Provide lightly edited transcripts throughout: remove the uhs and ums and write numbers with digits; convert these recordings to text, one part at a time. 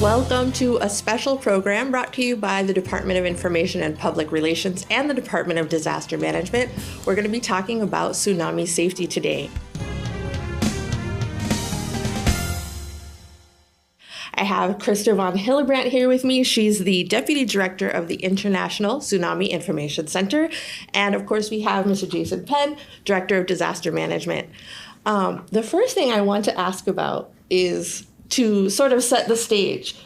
Welcome to a special program brought to you by the Department of Information and Public Relations and the Department of Disaster Management. We're going to be talking about tsunami safety today. I have Christa von Hillebrandt here with me. She's the Deputy Director of the International Tsunami Information Center. And of course, we have Mr. Jasen Penn, Director of Disaster Management. The first thing I want to ask about is to sort of set the stage.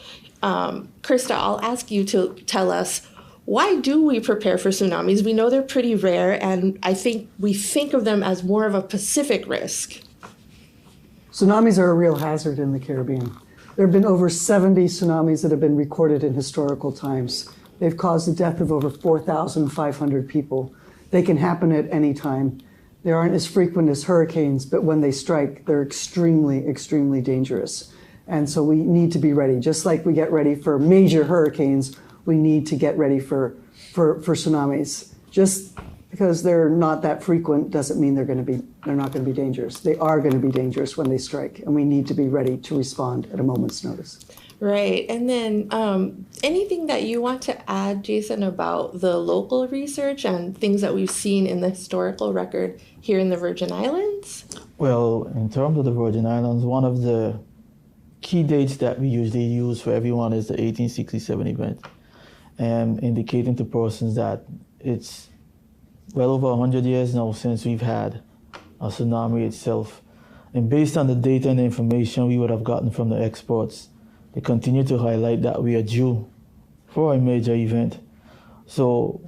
Christa, I'll ask you to tell us, why do we prepare for tsunamis? We know they're pretty rare, and I think we think of them as more of a Pacific risk. Tsunamis are a real hazard in the Caribbean. There have been over 70 tsunamis that have been recorded in historical times. They've caused the death of over 4,500 people. They can happen at any time. They aren't as frequent as hurricanes, but when they strike, they're extremely, extremely dangerous. And so we need to be ready. Just like we get ready for major hurricanes, we need to get ready for tsunamis. Just because they're not that frequent doesn't mean they're not going to be dangerous. They are going to be dangerous when they strike, and we need to be ready to respond at a moment's notice. Right. And then anything that you want to add, Jasen, about the local research and things that we've seen in the historical record here in the Virgin Islands? Well, in terms of the Virgin Islands, one of the key dates that we usually use for everyone is the 1867 event, and indicating to persons that it's well over 100 years now since we've had a tsunami itself. And based on the data and the information we would have gotten from the experts, they continue to highlight that we are due for a major event. So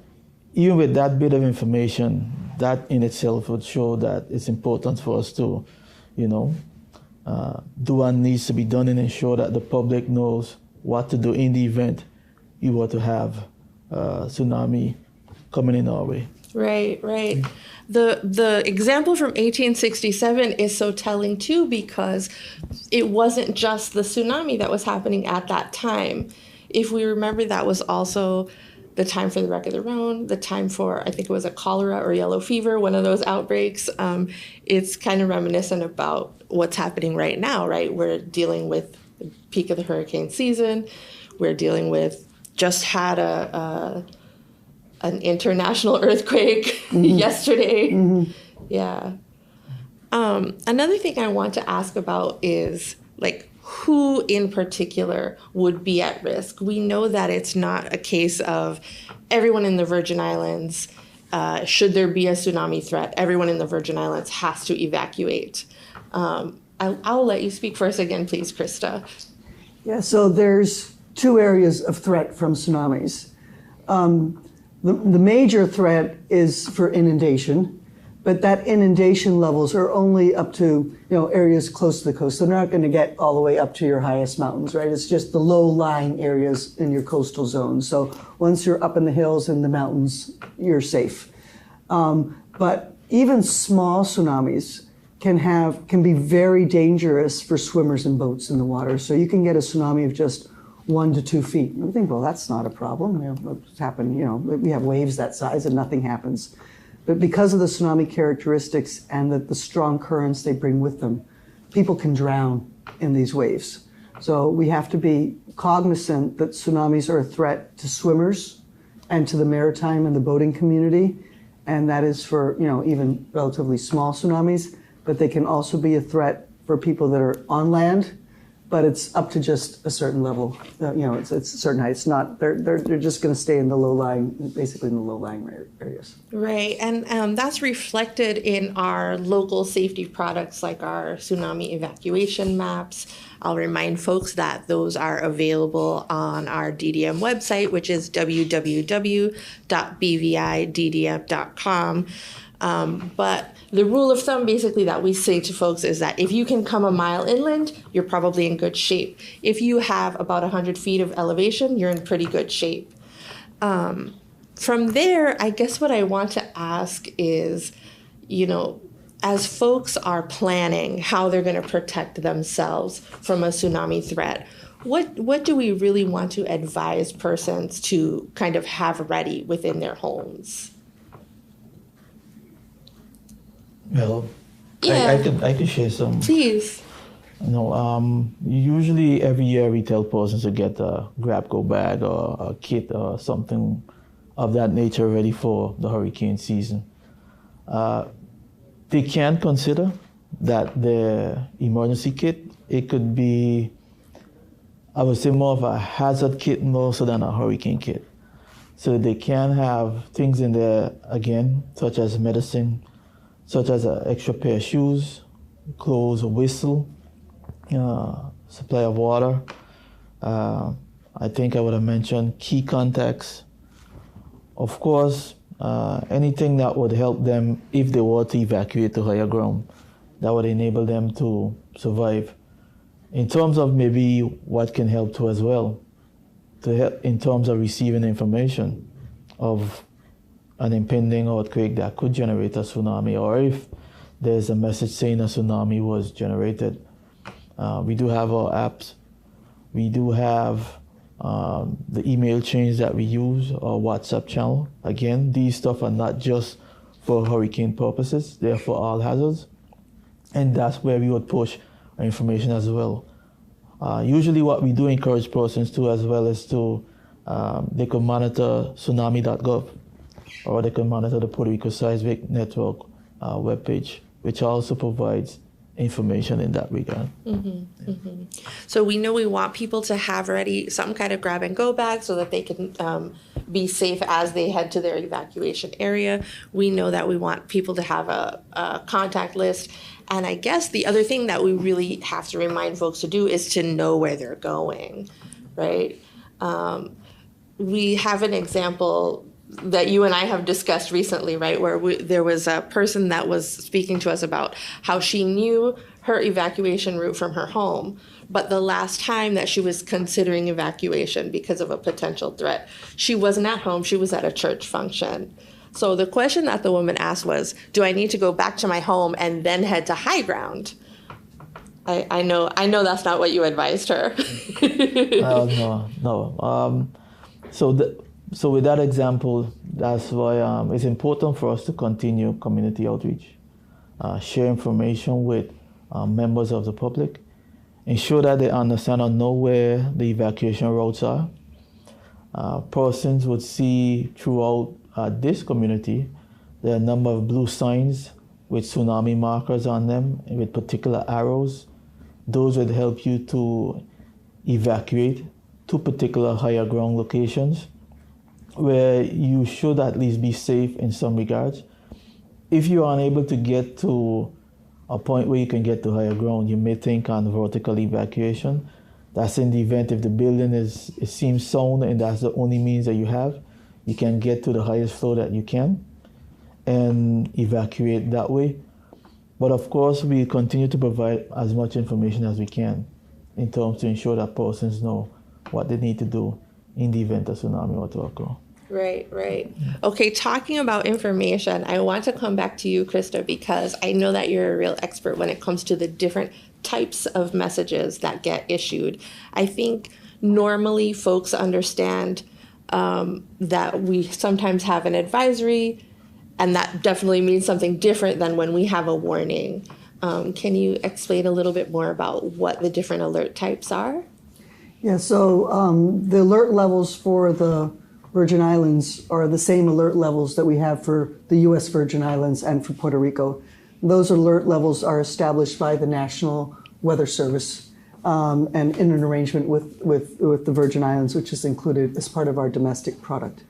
even with that bit of information, that in itself would show that it's important for us to, do what needs to be done and ensure that the public knows what to do in the event we were to have a tsunami coming in our way. Right. The example from 1867 is so telling too, because it wasn't just the tsunami that was happening at that time. If we remember, that was also the time for the wreck of the Rhone, the time for, I think it was a cholera or yellow fever, one of those outbreaks. It's kind of reminiscent about what's happening right now, right? We're dealing with the peak of the hurricane season. We're dealing with, just had an international earthquake yesterday. Mm-hmm. Yeah. Another thing I want to ask about is, who in particular would be at risk? We know that it's not a case of everyone in the Virgin Islands, should there be a tsunami threat, everyone in the Virgin Islands has to evacuate. I'll let you speak first again, please, Christa. Yeah, so there's two areas of threat from tsunamis. The major threat is for inundation, but that inundation levels are only up to areas close to the coast. They're not going to get all the way up to your highest mountains, right? It's just the low-lying areas in your coastal zone. So once you're up in the hills and the mountains, you're safe. But even small tsunamis can be very dangerous for swimmers and boats in the water. So you can get a tsunami of just 1 to 2 feet. And we think, well, that's not a problem. What's happened? We have waves that size and nothing happens. But because of the tsunami characteristics and the strong currents they bring with them, people can drown in these waves. So we have to be cognizant that tsunamis are a threat to swimmers and to the maritime and the boating community. And that is for, even relatively small tsunamis, but they can also be a threat for people that are on land. But it's up to just a certain level. It's a certain height. It's not. They're just going to stay in the basically in the low-lying areas. Right, and that's reflected in our local safety products like our tsunami evacuation maps. I'll remind folks that those are available on our DDM website, which is www.bviddm.com. But the rule of thumb basically that we say to folks is that if you can come a mile inland, you're probably in good shape. If you have about 100 feet of elevation, you're in pretty good shape. From there, I guess what I want to ask is, as folks are planning how they're going to protect themselves from a tsunami threat, what do we really want to advise persons to kind of have ready within their homes? Well, Yeah. I could share some. Please. Usually every year we tell persons to get a grab-go bag or a kit or something of that nature ready for the hurricane season. They can consider that the emergency kit, it could be, I would say, more of a hazard kit more so than a hurricane kit. So they can have things in there, again, such as medicine, such as an extra pair of shoes, clothes, a whistle, supply of water. I think I would have mentioned key contacts. Of course, anything that would help them if they were to evacuate to higher ground, that would enable them to survive. In terms of maybe what can help too as well, to help in terms of receiving information of an impending earthquake that could generate a tsunami, or if there's a message saying a tsunami was generated. We do have our apps. We do have the email chains that we use, our WhatsApp channel. Again, these stuff are not just for hurricane purposes, they're for all hazards. And that's where we would push our information as well. Usually what we do encourage persons to as well is to, they could monitor tsunami.gov, or they can monitor the Puerto Rico Seismic Network webpage, which also provides information in that regard. So we know we want people to have ready some kind of grab and go bag so that they can be safe as they head to their evacuation area. We know that we want people to have a contact list. And I guess the other thing that we really have to remind folks to do is to know where they're going, right? We have an example that you and I have discussed recently, right, where there was a person that was speaking to us about how she knew her evacuation route from her home, but the last time that she was considering evacuation because of a potential threat, she wasn't at home, she was at a church function. So the question that the woman asked was, do I need to go back to my home and then head to high ground? I know that's not what you advised her. No. So with that example, that's why it's important for us to continue community outreach, share information with members of the public, ensure that they understand or know where the evacuation routes are. Persons would see throughout this community, there are a number of blue signs with tsunami markers on them, with particular arrows. Those would help you to evacuate to particular higher ground locations where you should at least be safe in some regards. If you are unable to get to a point where you can get to higher ground, you may think on vertical evacuation. That's in the event if the building it seems sound and that's the only means that you have, you can get to the highest floor that you can and evacuate that way. But of course, we continue to provide as much information as we can in terms to ensure that persons know what they need to do in the event of tsunami or to occur. Right. Okay, talking about information, I want to come back to you, Christa, because I know that you're a real expert when it comes to the different types of messages that get issued. I think normally folks understand that we sometimes have an advisory, and that definitely means something different than when we have a warning. Can you explain a little bit more about what the different alert types are? Yeah, so the alert levels for the Virgin Islands are the same alert levels that we have for the U.S. Virgin Islands and for Puerto Rico. Those alert levels are established by the National Weather Service and in an arrangement with the Virgin Islands, which is included as part of our domestic product.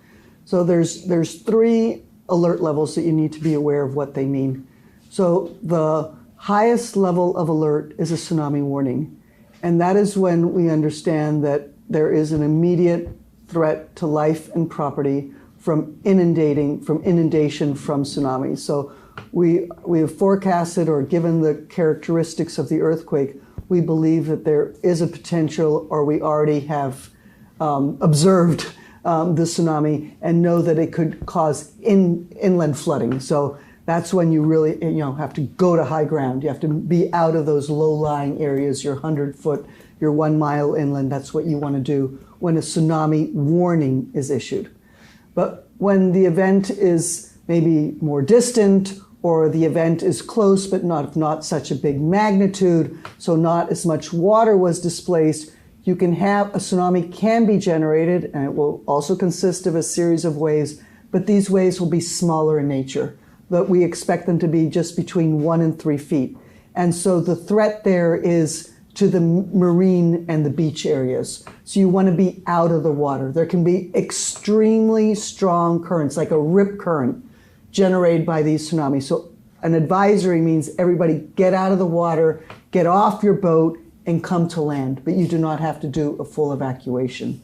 So there's three alert levels that you need to be aware of what they mean. So the highest level of alert is a tsunami warning. And that is when we understand that there is an immediate threat to life and property from inundation from tsunamis. So we have forecasted, or given the characteristics of the earthquake, we believe that there is a potential, or we already have observed the tsunami and know that it could cause inland flooding. So that's when you really have to go to high ground. You have to be out of those low-lying areas, your 100-foot, your 1 mile inland. That's what you want to do when a tsunami warning is issued. But when the event is maybe more distant or the event is close but not such a big magnitude, so not as much water was displaced, you can have a tsunami can be generated, and it will also consist of a series of waves, but these waves will be smaller in nature. But we expect them to be just between 1 and 3 feet. And so the threat there is to the marine and the beach areas. So you want to be out of the water. There can be extremely strong currents, like a rip current, generated by these tsunamis. So an advisory means everybody get out of the water, get off your boat, and come to land, but you do not have to do a full evacuation.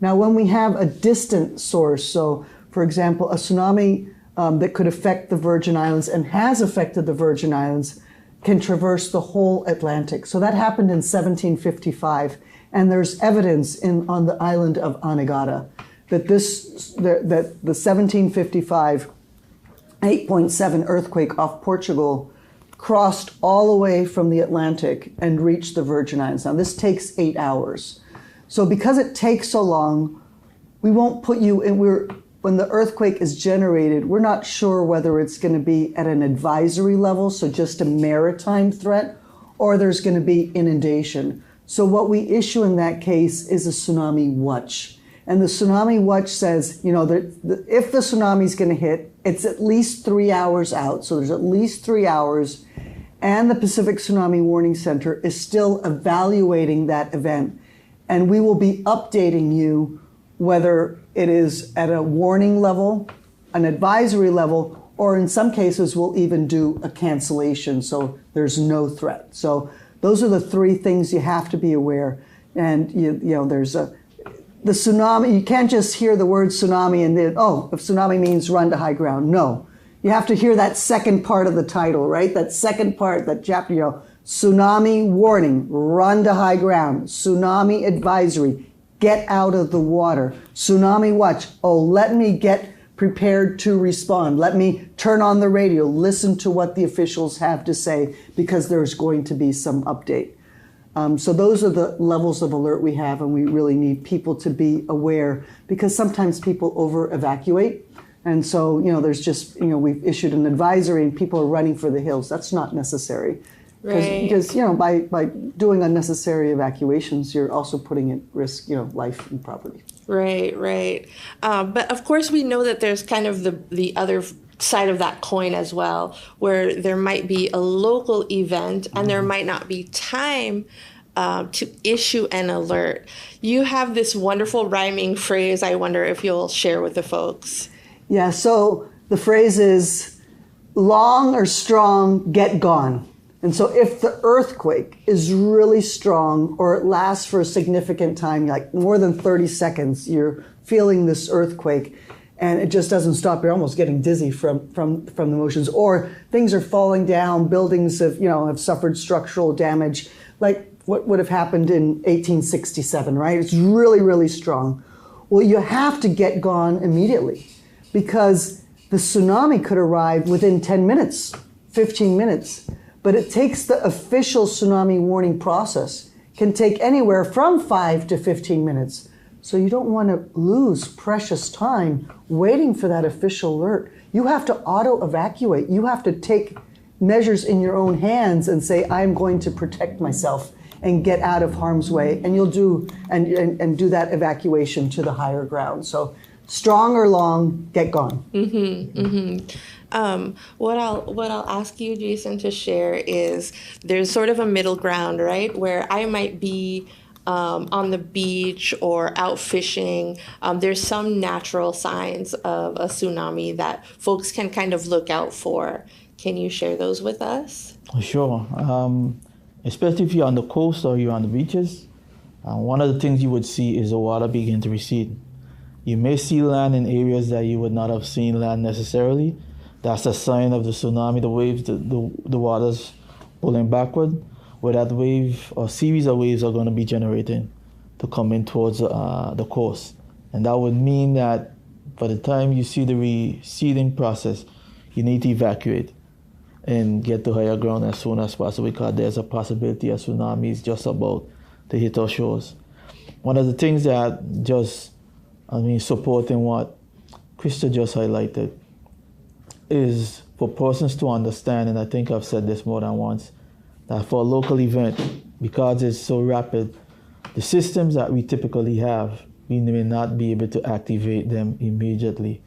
Now, when we have a distant source, so for example, a tsunami that could affect the Virgin Islands and has affected the Virgin Islands can traverse the whole Atlantic. So that happened in 1755, and there's evidence on the island of Anegada that the 1755 8.7 earthquake off Portugal crossed all the way from the Atlantic and reached the Virgin Islands. Now, this takes 8 hours. So because it takes so long, we won't put you in, when the earthquake is generated, we're not sure whether it's going to be at an advisory level, so just a maritime threat, or there's going to be inundation. So what we issue in that case is a tsunami watch. And the tsunami watch says, you know, if the tsunami is going to hit, it's at least 3 hours out. So there's at least 3 hours. And the Pacific Tsunami Warning Center is still evaluating that event. And we will be updating you whether it is at a warning level, an advisory level, or in some cases we'll even do a cancellation. So there's no threat. So those are the 3 things you have to be aware. And you know, there's the tsunami, you can't just hear the word tsunami and then, oh, if tsunami means run to high ground. No. You have to hear that second part of the title, right? That second part, that chapter, you know, tsunami warning, run to high ground. Tsunami advisory, get out of the water. Tsunami watch, oh, let me get prepared to respond. Let me turn on the radio, listen to what the officials have to say, because there's going to be some update. So those are the levels of alert we have, and we really need people to be aware, because sometimes people over-evacuate. And so, you know, there's just, you know, we've issued an advisory and people are running for the hills. That's not necessary. Right. Because, you know, by doing unnecessary evacuations, you're also putting at risk, you know, life and property. Right, right. But of course, we know that there's kind of the other side of that coin as well, where there might be a local event and there might not be time to issue an alert. You have this wonderful rhyming phrase. I wonder if you'll share with the folks. Yeah, so the phrase is long or strong, get gone. And so if the earthquake is really strong or it lasts for a significant time, like more than 30 seconds, you're feeling this earthquake and it just doesn't stop, you're almost getting dizzy from the motions, or things are falling down, buildings have suffered structural damage, like what would have happened in 1867, right? It's really, really strong. Well, you have to get gone immediately, because the tsunami could arrive within 10 minutes, 15 minutes. But it takes the official tsunami warning process, can take anywhere from 5 to 15 minutes. So you don't want to lose precious time waiting for that official alert. You have to auto-evacuate. You have to take measures in your own hands and say, I'm going to protect myself and get out of harm's way. And you'll do and do that evacuation to the higher ground. So strong or long, get gone. Mm-hmm, mm-hmm. What I'll ask you, Jasen, to share is there's sort of a middle ground, right, where I might be on the beach or out fishing. There's some natural signs of a tsunami that folks can kind of look out for. Can you share those with us? Sure. Especially if you're on the coast or you're on the beaches, one of the things you would see is the water begin to recede. You may see land in areas that you would not have seen land necessarily. That's a sign of the tsunami, the waves, the water's pulling backward, where that wave or series of waves are going to be generating to come in towards the coast. And that would mean that by the time you see the receding process, you need to evacuate and get to higher ground as soon as possible, because there's a possibility a tsunami is just about to hit our shores. One of the things that supporting what Christa just highlighted, is for persons to understand, and I think I've said this more than once, that for a local event, because it's so rapid, the systems that we typically have, we may not be able to activate them immediately.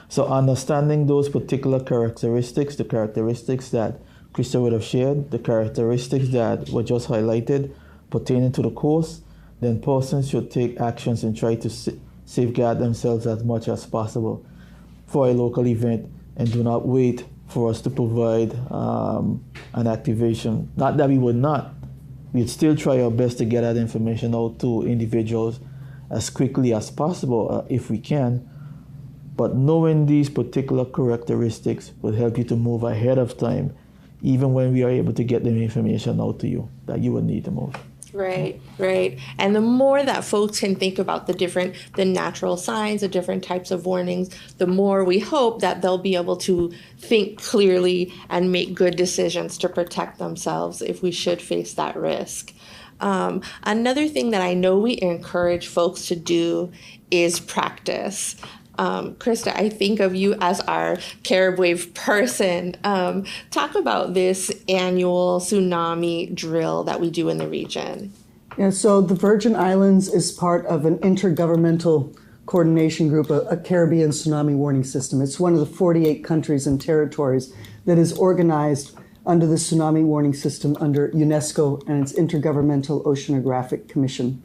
So understanding those particular characteristics, the characteristics that Christa would have shared, the characteristics that were just highlighted pertaining to the course, then persons should take actions and try to safeguard themselves as much as possible for a local event, and do not wait for us to provide an activation. Not that we would not. We'd still try our best to get that information out to individuals as quickly as possible if we can. But knowing these particular characteristics will help you to move ahead of time, even when we are able to get the information out to you that you would need to move. Right, right. And the more that folks can think about the natural signs, the different types of warnings, the more we hope that they'll be able to think clearly and make good decisions to protect themselves if we should face that risk. Another thing that I know we encourage folks to do is practice. Christa, I think of you as our Carib Wave person. Talk about this annual tsunami drill that we do in the region. Yeah, so the Virgin Islands is part of an intergovernmental coordination group, a Caribbean tsunami warning system. It's one of the 48 countries and territories that is organized under the tsunami warning system under UNESCO and its Intergovernmental Oceanographic Commission.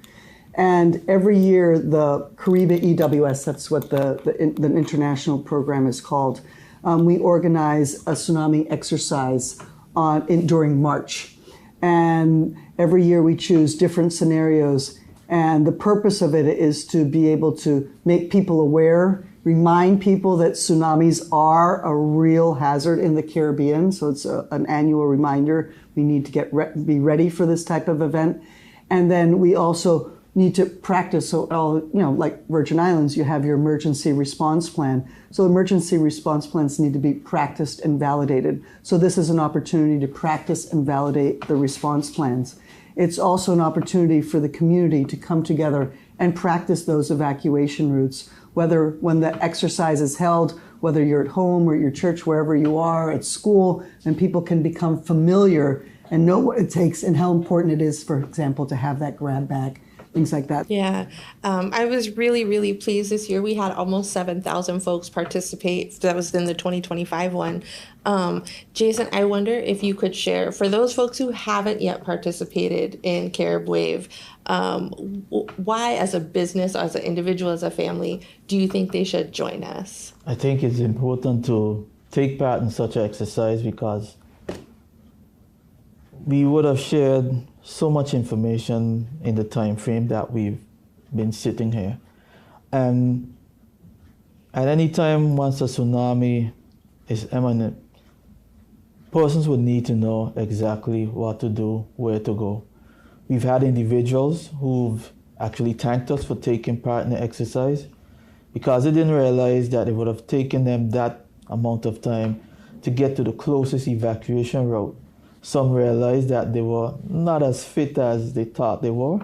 And every year, the Caribe EWS, that's what the international program is called, we organize a tsunami exercise during March. And every year we choose different scenarios. And the purpose of it is to be able to make people aware, remind people that tsunamis are a real hazard in the Caribbean. So it's an annual reminder. We need to be ready for this type of event. And then we also need to practice. So, like Virgin Islands, you have your emergency response plan. So emergency response plans need to be practiced and validated. So this is an opportunity to practice and validate the response plans. It's also an opportunity for the community to come together and practice those evacuation routes, whether when the exercise is held, whether you're at home or at your church, wherever you are, at school, and people can become familiar and know what it takes and how important it is, for example, to have that grab bag. Things like that. Yeah. I was really, really pleased this year. We had almost 7,000 folks participate. That was in the 2025 one. Jasen, I wonder if you could share, for those folks who haven't yet participated in Carib Wave, why as a business, as an individual, as a family, do you think they should join us? I think it's important to take part in such an exercise because we would have shared so much information in the time frame that we've been sitting here. And at any time once a tsunami is imminent, persons would need to know exactly what to do, where to go. We've had individuals who've actually thanked us for taking part in the exercise because they didn't realize that it would have taken them that amount of time to get to the closest evacuation route. Some realized that they were not as fit as they thought they were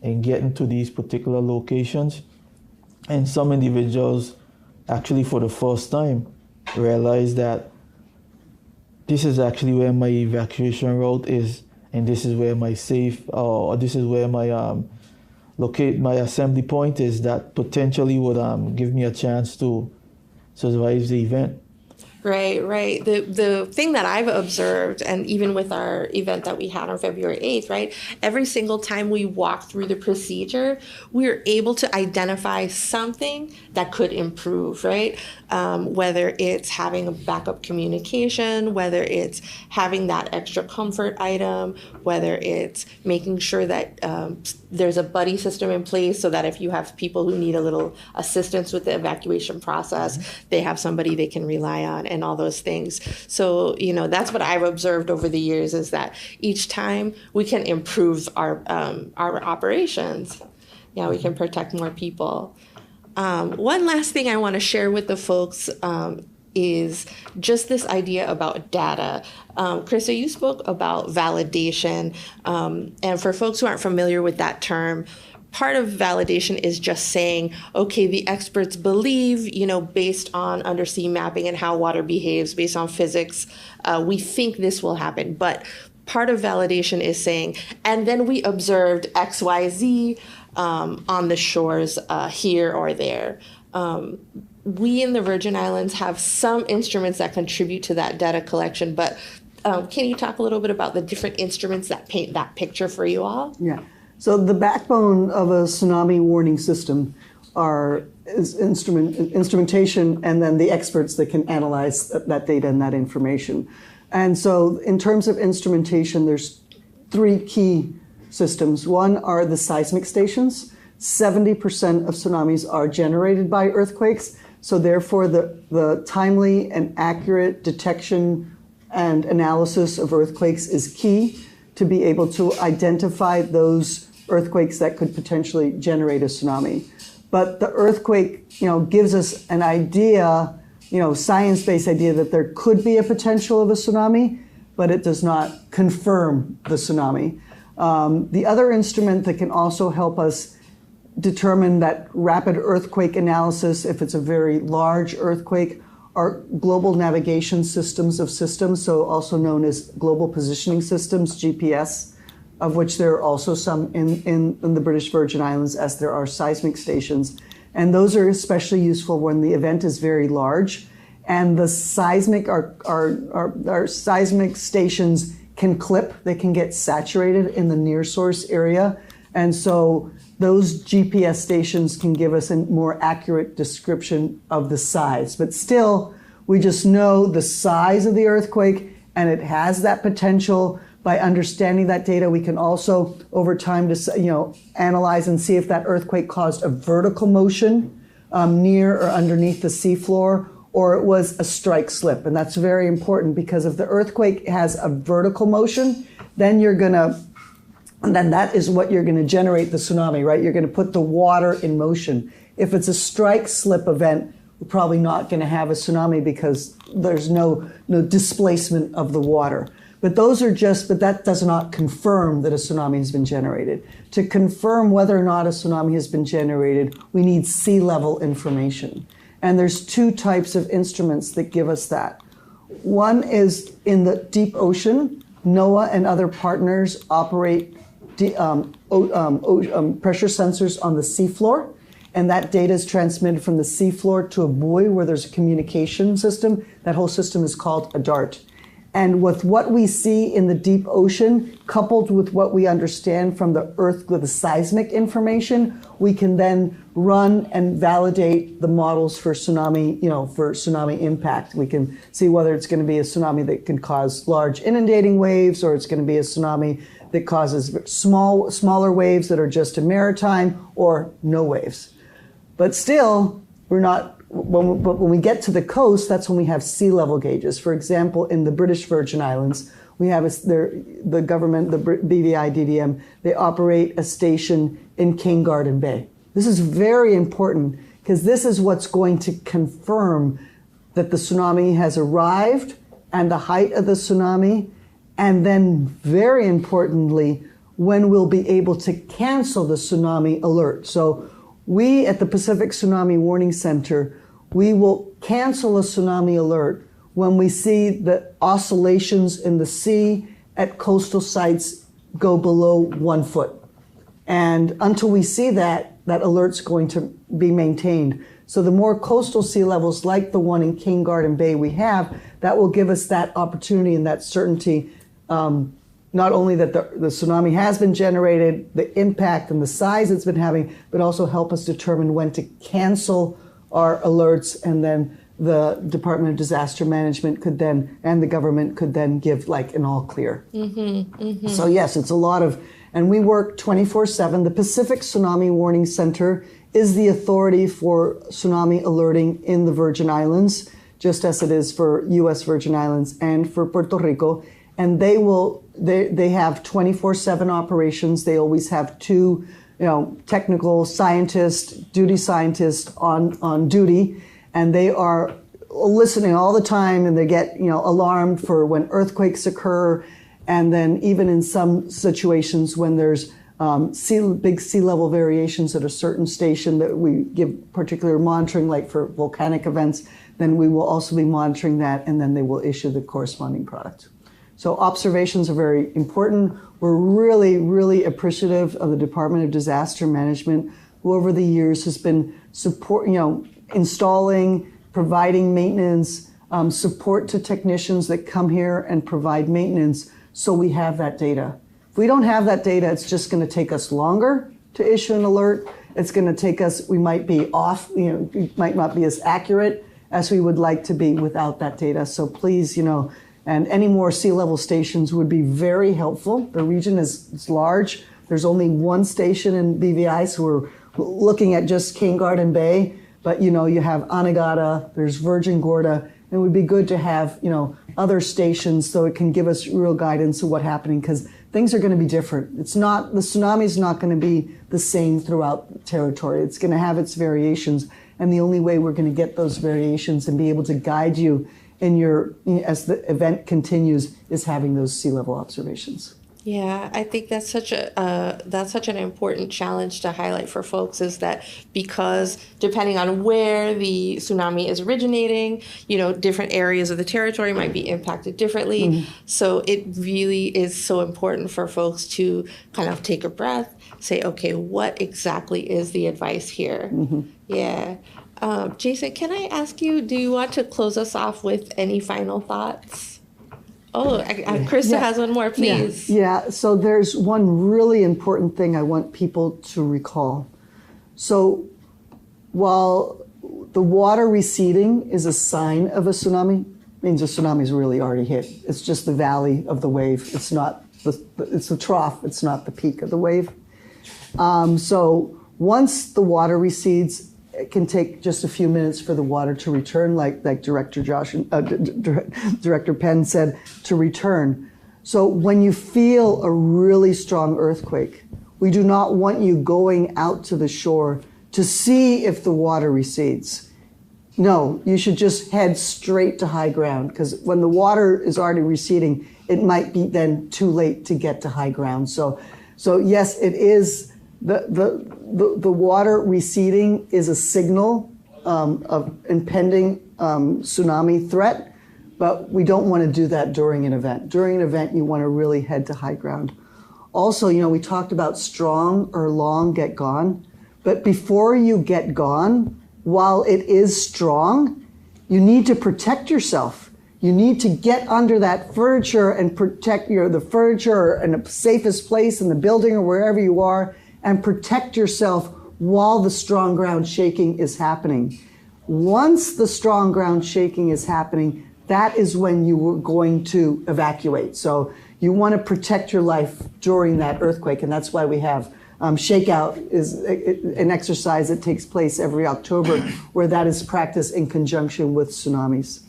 in getting to these particular locations. And some individuals actually for the first time realized that this is actually where my evacuation route is, and this is where my safe, or this is where my my assembly point is that potentially would give me a chance to survive the event. Right, right. The thing that I've observed, and even with our event that we had on February 8th, right, every single time we walk through the procedure, we're able to identify something that could improve, right? Whether it's having a backup communication, whether it's having that extra comfort item, whether it's making sure that there's a buddy system in place so that if you have people who need a little assistance with the evacuation process, they have somebody they can rely on, and all those things. So, that's what I've observed over the years, is that each time we can improve our operations. Yeah, we can protect more people. One last thing I want to share with the folks is just this idea about data. Christa, you spoke about validation. And for folks who aren't familiar with that term, part of validation is just saying, okay, the experts believe, based on undersea mapping and how water behaves, based on physics, we think this will happen. But part of validation is saying, and then we observed X, Y, Z on the shores here or there. We in the Virgin Islands have some instruments that contribute to that data collection, but can you talk a little bit about the different instruments that paint that picture for you all? Yeah. So the backbone of a tsunami warning system is instrumentation, and then the experts that can analyze that data and that information. And so in terms of instrumentation, there's three key systems. One are the seismic stations. 70% of tsunamis are generated by earthquakes. So therefore, the timely and accurate detection and analysis of earthquakes is key to be able to identify those earthquakes that could potentially generate a tsunami. But the earthquake, gives us an idea, science-based idea that there could be a potential of a tsunami, but it does not confirm the tsunami. The other instrument that can also help us determine that rapid earthquake analysis, if it's a very large earthquake, are global navigation systems of systems, so also known as global positioning systems, GPS, of which there are also some in the British Virgin Islands, as there are seismic stations. And those are especially useful when the event is very large. And the seismic, our seismic stations can clip, they can get saturated in the near source area. And so those GPS stations can give us a more accurate description of the size. But still, we just know the size of the earthquake, and it has that potential. By understanding that data, we can also, over time, analyze and see if that earthquake caused a vertical motion near or underneath the seafloor, or it was a strike slip. And that's very important, because if the earthquake has a vertical motion, then that is what you're going to generate the tsunami, right? You're going to put the water in motion. If it's a strike slip event, we're probably not going to have a tsunami because there's no displacement of the water. But that does not confirm that a tsunami has been generated. To confirm whether or not a tsunami has been generated, we need sea level information. And there's two types of instruments that give us that. One is in the deep ocean. NOAA and other partners operate pressure sensors on the seafloor, and that data is transmitted from the seafloor to a buoy where there's a communication system. That whole system is called a DART. And with what we see in the deep ocean, coupled with what we understand from the Earth with the seismic information, we can then run and validate the models for tsunami, for tsunami impact. We can see whether it's going to be a tsunami that can cause large inundating waves, or it's going to be a tsunami that causes smaller waves that are just a maritime, or no waves. But still, when we get to the coast, that's when we have sea level gauges. For example, in the British Virgin Islands, we have the government, the BVI DDM, they operate a station in King Garden Bay. This is very important, because this is what's going to confirm that the tsunami has arrived and the height of the tsunami, and then very importantly, when we'll be able to cancel the tsunami alert. So we at the Pacific Tsunami Warning Center, we will cancel a tsunami alert when we see the oscillations in the sea at coastal sites go below 1 foot. And until we see that alert's going to be maintained. So the more coastal sea levels like the one in King Garden Bay we have, that will give us that opportunity and that certainty, not only that the tsunami has been generated, the impact and the size it's been having, but also help us determine when to cancel our alerts, and then the Department of Disaster Management could then, and the government could then give like an all clear. So yes, it's a lot of, and we work 24/7. The Pacific Tsunami Warning Center is the authority for tsunami alerting in the Virgin Islands, just as it is for U.S. Virgin Islands and for Puerto Rico. And they have 24/7 operations. They always have two technical scientists, duty scientists on duty, and they are listening all the time, and they get alarmed for when earthquakes occur, and then even in some situations when there's big sea level variations at a certain station that we give particular monitoring, like for volcanic events, then we will also be monitoring that, and then they will issue the corresponding product. So observations are very important. We're really, really appreciative of the Department of Disaster Management, who over the years has been installing, providing maintenance, support to technicians that come here and provide maintenance, so we have that data. If we don't have that data, it's just going to take us longer to issue an alert. It's going to take us, we might be off, we might not be as accurate as we would like to be without that data. So please, and any more sea level stations would be very helpful. The region is large. There's only one station in BVI, so we're looking at just King Garden Bay, but you have Anegada, there's Virgin Gorda. It would be good to have, other stations so it can give us real guidance of what's happening, because things are going to be different. The tsunami is not going to be the same throughout the territory. It's going to have its variations, and the only way we're going to get those variations and be able to guide you as the event continues is having those sea level observations. Yeah, I think that's such an important challenge to highlight for folks, is that because depending on where the tsunami is originating, different areas of the territory might be impacted differently. Mm-hmm. So it really is so important for folks to kind of take a breath, say, okay, what exactly is the advice here? Mm-hmm. Yeah. Jasen, can I ask you, do you want to close us off with any final thoughts? Oh, Christa has one more, please. Yeah, so there's one really important thing I want people to recall. So while the water receding is a sign of a tsunami, means a tsunami's really already hit. It's just the valley of the wave. It's not it's the trough, it's not the peak of the wave. So once the water recedes, it can take just a few minutes for the water to return, like Director Penn said, to return. So when you feel a really strong earthquake, we do not want you going out to the shore to see if the water recedes. No, you should just head straight to high ground, because when the water is already receding, it might be then too late to get to high ground. So yes, it is. The water receding is a signal of impending tsunami threat, but we don't want to do that during an event. During an event, you want to really head to high ground. Also, we talked about strong or long get gone, but before you get gone, while it is strong, you need to protect yourself. You need to get under that furniture and protect the furniture in the safest place in the building or wherever you are, and protect yourself while the strong ground shaking is happening. Once the strong ground shaking is happening, that is when you are going to evacuate. So you want to protect your life during that earthquake, and that's why we have Shakeout is an exercise that takes place every October, where that is practiced in conjunction with tsunamis.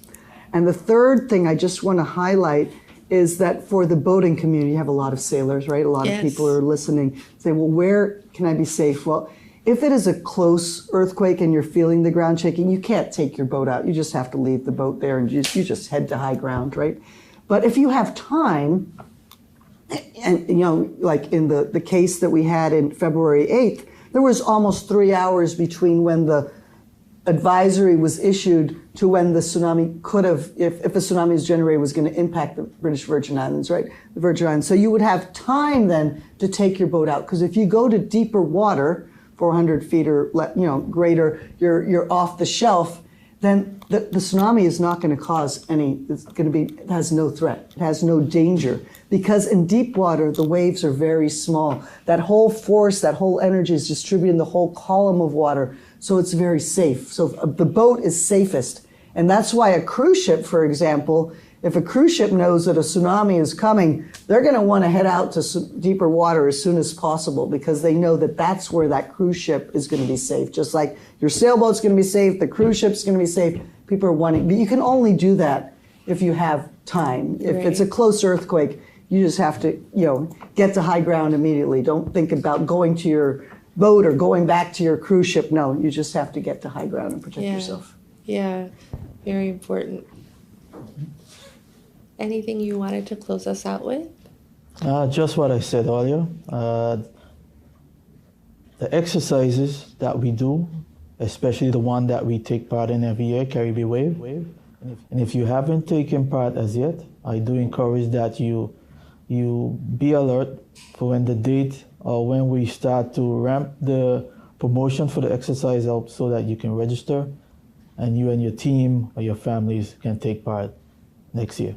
And the third thing I just want to highlight is that for the boating community, you have a lot of sailors, right? A lot of people are listening, say, well, where can I be safe? Well, if it is a close earthquake and you're feeling the ground shaking, you can't take your boat out. You just have to leave the boat there and you just head to high ground, right? But if you have time, and like in the case that we had in February 8th, there was almost 3 hours between when the advisory was issued to when the tsunami could have, if a tsunami is generated, was going to impact the British Virgin Islands, right? The Virgin Islands. So you would have time then to take your boat out, because if you go to deeper water, 400 feet or greater, you're off the shelf, then the tsunami is not going to cause any. It has no threat. It has no danger, because in deep water the waves are very small. That whole force, that whole energy is distributed in the whole column of water. So it's very safe. So the boat is safest. And that's why a cruise ship, for example, if a cruise ship knows that a tsunami is coming, they're going to want to head out to deeper water as soon as possible, because they know that that's where that cruise ship is going to be safe. Just like your sailboat's going to be safe, the cruise ship's going to be safe. People are wanting, but you can only do that if you have time. If it's a close earthquake, you just have to, get to high ground immediately. Don't think about going to your boat or going back to your cruise ship. No, you just have to get to high ground and protect yourself. Yeah, very important. Anything you wanted to close us out with? Just what I said earlier. The exercises that we do, especially the one that we take part in every year, Caribbean Wave. And if you haven't taken part as yet, I do encourage that you be alert for when the date or when we start to ramp the promotion for the exercise up so that you can register and you and your team or your families can take part next year.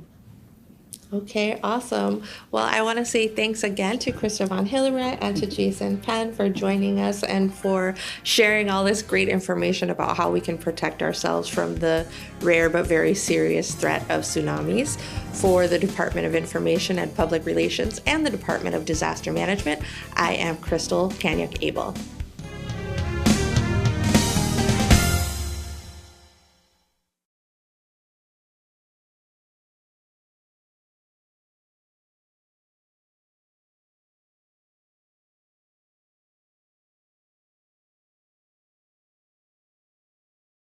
Okay, awesome. Well, I want to say thanks again to Christa von Hillebrandt and to Jasen Penn for joining us and for sharing all this great information about how we can protect ourselves from the rare but very serious threat of tsunamis. For the Department of Information and Public Relations and the Department of Disaster Management, I am Crystal Kanyuk-Abel.